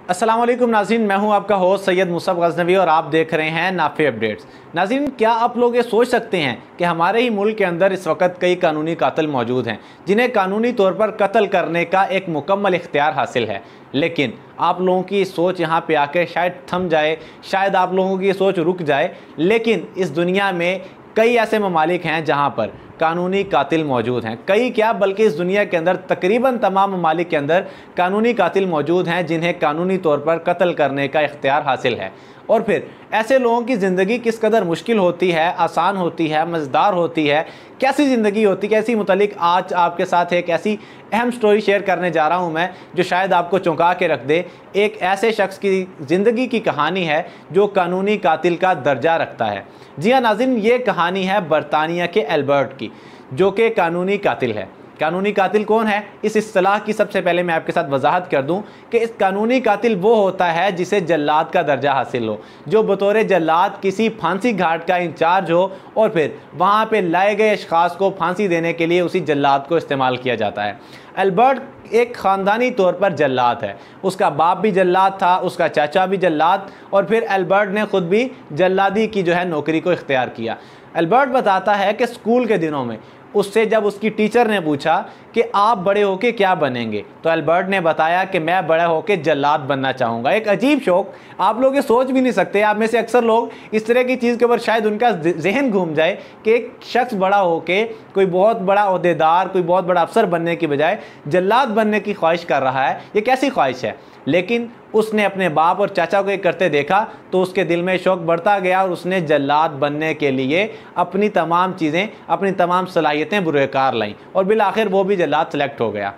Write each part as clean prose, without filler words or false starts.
अस्सलाम वालेकुम नाज़रीन, मैं हूं आपका होस्ट सैयद मुसअब गज़नवी और आप देख रहे हैं नाफे अपडेट्स। नाज़रीन, क्या आप लोग ये सोच सकते हैं कि हमारे ही मुल्क के अंदर इस वक्त कई कानूनी कातिल मौजूद हैं जिन्हें कानूनी तौर पर कत्ल करने का एक मुकम्मल इख्तियार हासिल है, लेकिन आप लोगों की सोच यहाँ पे आके शायद थम जाए, शायद आप लोगों की सोच रुक जाए। लेकिन इस दुनिया में कई ऐसे ममालिक हैं जहाँ पर कानूनी कातिल मौजूद हैं। कई क्या बल्कि इस दुनिया के अंदर तकरीबन तमाम ममालिक के अंदर कानूनी कातिल मौजूद हैं जिन्हें कानूनी तौर पर कत्ल करने का इख्तियार हासिल है। और फिर ऐसे लोगों की ज़िंदगी किस कदर मुश्किल होती है, आसान होती है, मज़ेदार होती है, कैसी ज़िंदगी होती है, कैसी मुतालिक आज आपके साथ एक ऐसी अहम स्टोरी शेयर करने जा रहा हूं मैं जो शायद आपको चौंका के रख दे। एक ऐसे शख्स की ज़िंदगी की कहानी है जो कानूनी कातिल का दर्जा रखता है। जी हाँ नाज़रीन, ये कहानी है बरतानिया के एल्बर्ट की, जो कि कानूनी कातिल है। कानूनी कातिल कौन है, इस इस्तिलाह की सबसे पहले मैं आपके साथ वजाहत कर दूं कि इस कानूनी कातिल वो होता है जिसे जल्लाद का दर्जा हासिल हो, जो बतौर जल्लाद किसी फांसी घाट का इंचार्ज हो और फिर वहाँ पे लाए गए अशखास को फांसी देने के लिए उसी जल्लाद को इस्तेमाल किया जाता है। एल्बर्ट एक ख़ानदानी तौर पर जल्लाद है, उसका बाप भी जल्लाद था, उसका चाचा भी जल्लाद, और फिर एल्बर्ट ने ख़ुद भी जल्लादी की जो है नौकरी को इख्तियार किया। एल्बर्ट बताता है कि स्कूल के दिनों में उससे जब उसकी टीचर ने पूछा कि आप बड़े होके क्या बनेंगे, तो एल्बर्ट ने बताया कि मैं बड़ा होके जल्लाद बनना चाहूँगा। एक अजीब शौक़, आप लोग ये सोच भी नहीं सकते। आप में से अक्सर लोग इस तरह की चीज़ के ऊपर शायद उनका जहन घूम जाए कि एक शख्स बड़ा होके कोई बहुत बड़ा ओहदेदार, कोई बहुत बड़ा अफसर बनने की बजाय जल्लाद बनने की ख्वाहिश कर रहा है। ये कैसी ख्वाहिश है? लेकिन उसने अपने बाप और चाचा को ये करते देखा तो उसके दिल में शौक़ बढ़ता गया और उसने जल्लाद बनने के लिए अपनी तमाम चीज़ें, अपनी तमाम सलाहियतें बुरेकार लाईं और बिल आखिर वो भी जल्लाद सेलेक्ट हो गया।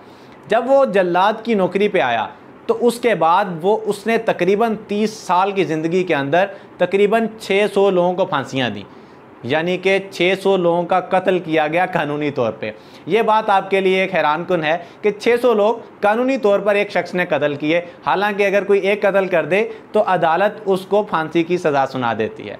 जब वो जल्लाद की नौकरी पे आया तो उसके बाद उसने तकरीबन 30 साल की ज़िंदगी के अंदर तकरीबन 600 लोगों को फांसियाँ दी, यानी कि 600 लोगों का कत्ल किया गया कानूनी तौर पे। ये बात आपके लिए एक हैरानकुन है कि 600 लोग कानूनी तौर पर एक शख्स ने कत्ल किए। हालांकि अगर कोई एक कत्ल कर दे तो अदालत उसको फांसी की सज़ा सुना देती है,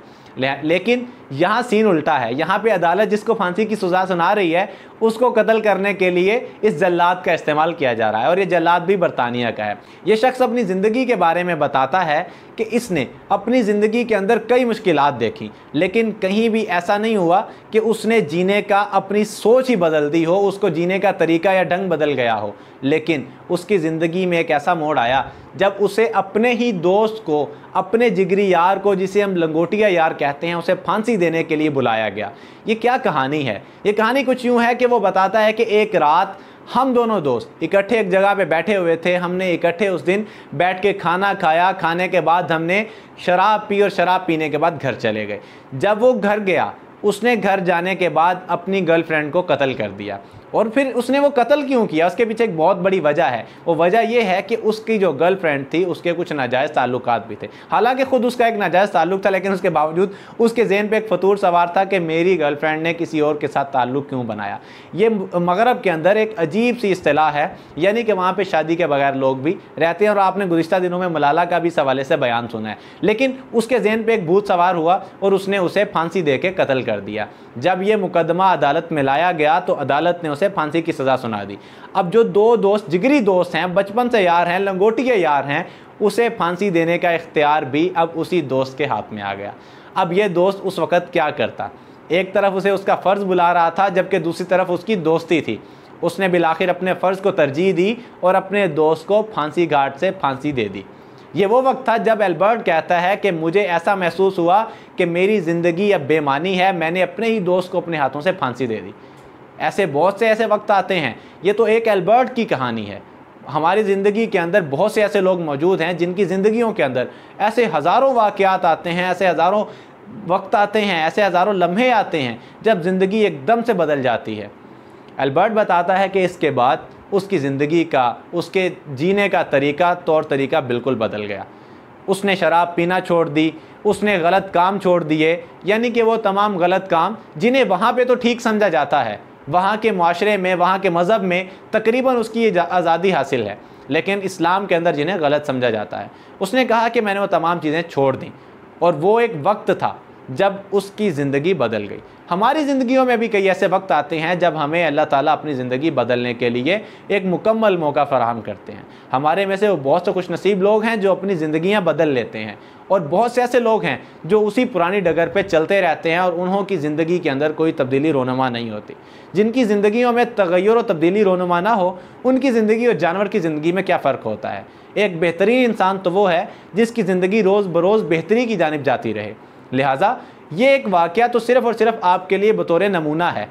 लेकिन यहाँ सीन उल्टा है। यहाँ पे अदालत जिसको फांसी की सज़ा सुना रही है उसको कत्ल करने के लिए इस जल्लाद का इस्तेमाल किया जा रहा है, और ये जल्लाद भी बरतानिया का है। ये शख्स अपनी ज़िंदगी के बारे में बताता है कि इसने अपनी ज़िंदगी के अंदर कई मुश्किलात देखी, लेकिन कहीं भी ऐसा नहीं हुआ कि उसने जीने का अपनी सोच ही बदल दी हो, उसको जीने का तरीका या ढंग बदल गया हो। लेकिन उसकी ज़िंदगी में एक ऐसा मोड़ आया जब उसे अपने ही दोस्त को, अपने जिगरी यार को, जिसे हम लंगोटिया यार कहते हैं, उसे फांसी देने के लिए बुलाया गया। ये क्या कहानी है? ये कहानी कुछ यूँ है कि वो बताता है कि एक रात हम दोनों दोस्त इकट्ठे एक जगह पे बैठे हुए थे। हमने इकट्ठे उस दिन बैठ के खाना खाया, खाने के बाद हमने शराब पी और शराब पीने के बाद घर चले गए। जब वो घर गया, उसने घर जाने के बाद अपनी गर्लफ्रेंड को कत्ल कर दिया। और फिर उसने वो कत्ल क्यों किया, उसके पीछे एक बहुत बड़ी वजह है। वो वजह ये है कि उसकी जो गर्लफ्रेंड थी उसके कुछ नाजायज़ ताल्लुकात भी थे। हालांकि ख़ुद उसका एक नाजायज़ ताल्लुक था, लेकिन उसके बावजूद उसके ज़हन पे एक फतूर सवार था कि मेरी गर्लफ्रेंड ने किसी और के साथ ताल्लुक़ क्यों बनाया। ये मगरब के अंदर एक अजीब सी इस्तिलाह है, यानी कि वहाँ पर शादी के बगैर लोग भी रहते हैं। और आपने गुज़िश्ता दिनों में मलाला का भी इस हवाले से बयान सुना है। लेकिन उसके ज़हन पर एक भूत सवार हुआ और उसने उसे फांसी दे के कत्ल कर दिया। जब ये मुकदमा अदालत में लाया गया तो अदालत ने उसे फांसी की सज़ा सुना दी। अब जो दो दोस्त, जिगरी दोस्त हैं, बचपन से यार हैं, लंगोटिया यार हैं, उसे फांसी देने का इख्तियार भी अब उसी दोस्त के हाथ में आ गया। अब ये दोस्त उस वक़्त क्या करता? एक तरफ उसे उसका फ़र्ज़ बुला रहा था, जबकि दूसरी तरफ उसकी दोस्ती थी। उसने बिलाखिर अपने फ़र्ज़ को तरजीह दी और अपने दोस्त को फांसी घाट से फांसी दे दी। ये वो वक्त था जब एल्बर्ट कहता है कि मुझे ऐसा महसूस हुआ कि मेरी ज़िंदगी अब बेमानी है, मैंने अपने ही दोस्त को अपने हाथों से फांसी दे दी। ऐसे बहुत से ऐसे वक्त आते हैं। ये तो एक एल्बर्ट की कहानी है। हमारी ज़िंदगी के अंदर बहुत से ऐसे लोग मौजूद हैं जिनकी ज़िंदगियों के अंदर ऐसे हज़ारों वाक़यात आते हैं, ऐसे हज़ारों वक्त आते हैं, ऐसे हज़ारों लम्हे आते हैं जब ज़िंदगी एकदम से बदल जाती है। एल्बर्ट बताता है कि इसके बाद उसकी ज़िंदगी का, उसके जीने का तरीका, तौर तरीका बिल्कुल बदल गया। उसने शराब पीना छोड़ दी, उसने गलत काम छोड़ दिए, यानी कि वो तमाम गलत काम जिन्हें वहाँ पे तो ठीक समझा जाता है, वहाँ के माशरे में, वहाँ के मज़हब में तकरीबन उसकी आज़ादी हासिल है, लेकिन इस्लाम के अंदर जिन्हें गलत समझा जाता है। उसने कहा कि मैंने वो तमाम चीज़ें छोड़ दी। और वो एक वक्त था जब उसकी ज़िंदगी बदल गई। हमारी ज़िंदगियों में भी कई ऐसे वक्त आते हैं जब हमें अल्लाह ताला अपनी ज़िंदगी बदलने के लिए एक मुकम्मल मौका फराहम करते हैं। हमारे में से वो बहुत से खुशनसीब लोग हैं जो अपनी ज़िंदगियां बदल लेते हैं, और बहुत से ऐसे लोग हैं जो उसी पुरानी डगर पे चलते रहते हैं और उन्हों की ज़िंदगी के अंदर कोई तब्दीली रोनुमा नहीं होती। जिनकी ज़िंदगियों में तगय्युर और तब्दीली रोनुमा ना हो, उनकी ज़िंदगी और जानवर की ज़िंदगी में क्या फ़र्क होता है। एक बेहतरीन इंसान तो वो है जिसकी ज़िंदगी रोज़ बरोज़ बेहतरी की जानिब जाती रहे। लिहाजा ये एक वाक़या तो सिर्फ़ और सिर्फ आपके लिए बतौर नमूना है।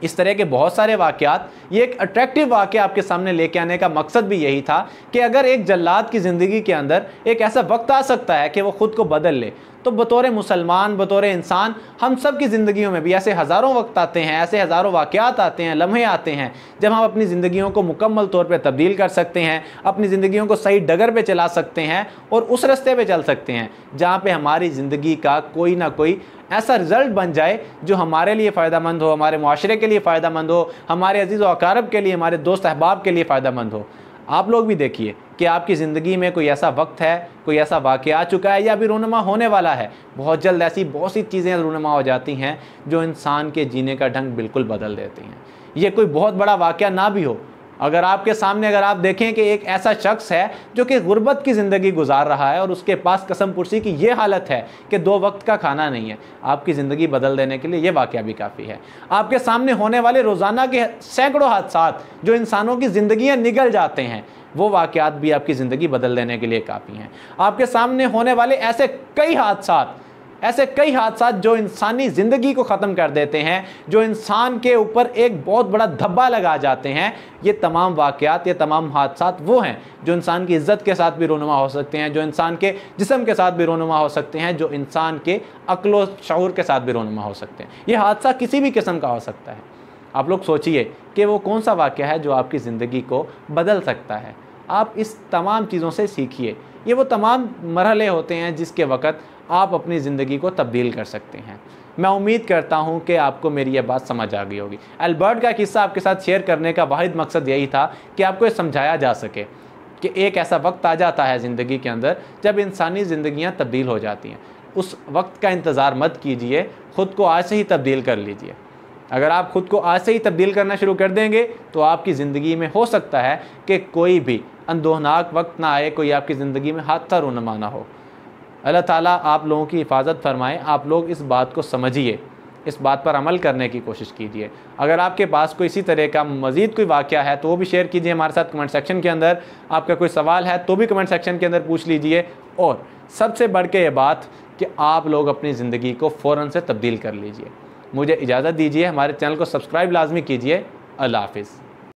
इस तरह के बहुत सारे वाक़यात, ये एक अट्रैक्टिव वाक़या आपके सामने लेके आने का मकसद भी यही था कि अगर एक जल्लाद की ज़िंदगी के अंदर एक ऐसा वक्त आ सकता है कि वो ख़ुद को बदल ले, तो बतौर मुसलमान, बतौर इंसान, हम सब की ज़िंदगियों में भी ऐसे हज़ारों वक्त आते हैं, ऐसे हज़ारों वाक़यात आते हैं, लम्हे आते हैं जब हम अपनी ज़िंदगियों को मुकम्मल तौर पर तब्दील कर सकते हैं, अपनी ज़िंदगियों को सही डगर पर चला सकते हैं और उस रास्ते पर चल सकते हैं जहाँ पर हमारी ज़िंदगी का कोई ना कोई ऐसा रिज़ल्ट बन जाए जो हमारे लिए फ़ायदेमंद हो, हमारे मुआशरे के लिए फ़ायदेमंद हो, हमारे अजीज़ व अक़ारब के लिए, हमारे दोस्त अहबाब के लिए फ़ायदेमंद हो। आप लोग भी देखिए कि आपकी ज़िंदगी में कोई ऐसा वक्त है, कोई ऐसा वाक़या आ चुका है या अभी रूनुमा होने वाला है। बहुत जल्द ऐसी बहुत सी चीज़ें रूनुमा हो जाती हैं जो इंसान के जीने का ढंग बिल्कुल बदल देती हैं। ये कोई बहुत बड़ा वाक़या ना भी हो, अगर आपके सामने अगर आप देखें कि एक ऐसा शख्स है जो कि गुर्बत की ज़िंदगी गुजार रहा है और उसके पास कसम पुरसी की ये हालत है कि 2 वक्त का खाना नहीं है, आपकी ज़िंदगी बदल देने के लिए ये वाक़या भी काफ़ी है। आपके सामने होने वाले रोज़ाना के सैकड़ों हादसात जो इंसानों की ज़िंदगियाँ निगल जाते हैं, वो वाक़यात भी आपकी ज़िंदगी बदल देने के लिए काफ़ी हैं। आपके सामने होने वाले ऐसे कई हादसात जो इंसानी ज़िंदगी को ख़त्म कर देते हैं, जो इंसान के ऊपर एक बहुत बड़ा धब्बा लगा जाते हैं, ये तमाम वाक़यात, ये तमाम हादसात वो हैं जो इंसान की इज़्ज़त के साथ भी रोनुमा हो सकते हैं, जो इंसान के जिस्म के साथ भी रोनुमा हो सकते हैं, जो इंसान के अक्ल व शऊर के साथ भी रोनुमा हो सकते हैं। ये हादसा किसी भी किस्म का हो सकता है। आप लोग सोचिए कि वो कौन सा वाक़या है जो आपकी ज़िंदगी को बदल सकता है। आप इस तमाम चीज़ों से सीखिए। ये वो तमाम मरहले होते हैं जिसके वक़्त आप अपनी ज़िंदगी को तब्दील कर सकते हैं। मैं उम्मीद करता हूँ कि आपको मेरी यह बात समझ आ गई होगी। अल्बर्ट का किस्सा आपके साथ शेयर करने का वाहिद मकसद यही था कि आपको ये समझाया जा सके कि एक ऐसा वक्त आ जाता है ज़िंदगी के अंदर जब इंसानी ज़िंदगियाँ तब्दील हो जाती हैं। उस वक्त का इंतज़ार मत कीजिए, ख़ुद को आज से ही तब्दील कर लीजिए। अगर आप ख़ुद को आज से ही तब्दील करना शुरू कर देंगे तो आपकी ज़िंदगी में हो सकता है कि कोई भी अंदोहनाक वक्त ना आए, कोई आपकी ज़िंदगी में हादसा रूनुमा ना हो। अल्लाह ताला आप लोगों की हिफाजत फरमाए। आप लोग इस बात को समझिए, इस बात पर अमल करने की कोशिश कीजिए। अगर आपके पास कोई इसी तरह का मज़ीद कोई वाक़या है तो वो भी शेयर कीजिए हमारे साथ कमेंट सेक्शन के अंदर। आपका कोई सवाल है तो भी कमेंट सेक्शन के अंदर पूछ लीजिए। और सबसे बढ़ के ये बात कि आप लोग अपनी ज़िंदगी को फ़ौरन से तब्दील कर लीजिए। मुझे इजाज़त दीजिए, हमारे चैनल को सब्सक्राइब लाजमी कीजिए। अल्लाह हाफ़िज़।